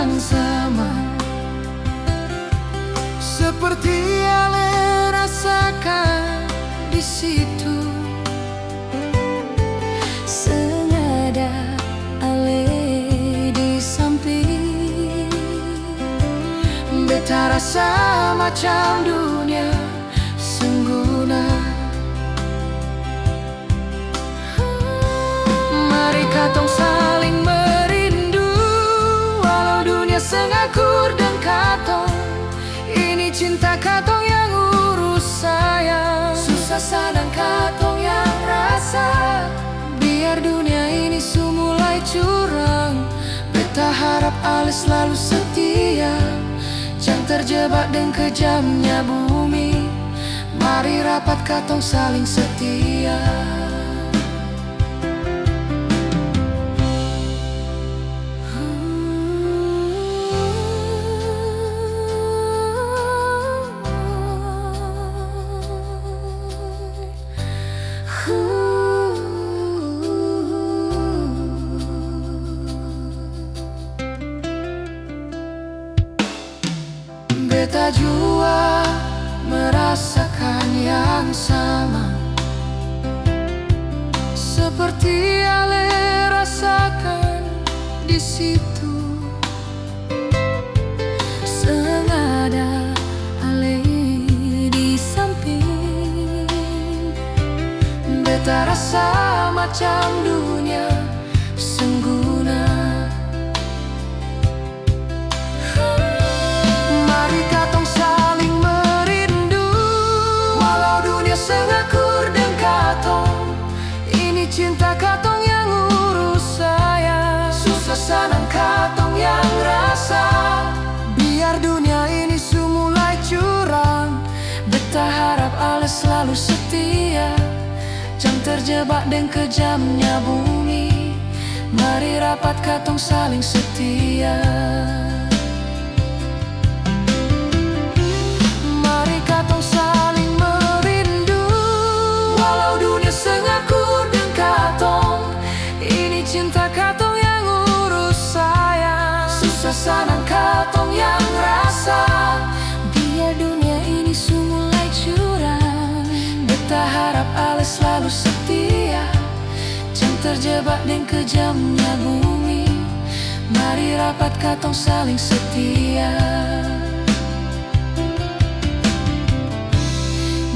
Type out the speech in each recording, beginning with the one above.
yang sama, seperti Ale rasakan di situ. Senada Ale di samping, beta rasa macam dunia sengguna. Mari katong saling merindu, walau dunia sengakur dan katong. Ini cinta katong yang urus sayang, susah senang katong yang rasa. Biar dunia ini mulai curang, beta harap Ale selalu setia, jangan terjebak dengan kejamnya bumi. Mari rapat katong saling setia. Beta jua merasakan yang sama, seperti Ale rasakan di situ. senada Ale di samping, beta rasa macam dunia sengguna. Mari katong saling merindu, walau dunia sengakur dan katong. Ini cinta katong yang urus sayang, susah senang katong yang rasa. Biar dunia ini mulai curang, beta harap Ale selalu setia, jangan terjebak dengan kejamnya bumi. Mari rapat katong saling setia. Mari katong saling merindu, walau dunia sengakur dan katong. Ini cinta katong yang urus sayang, susah senang katong yang rasa. biar dunia ini mulai curang, Beta harap Ale selalu setia, jangan terjebak dengan kejamnya bumi. Mari rapat katong saling setia.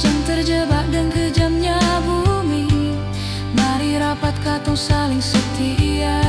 jangan terjebak dengan kejamnya bumi. Mari rapat katong saling setia.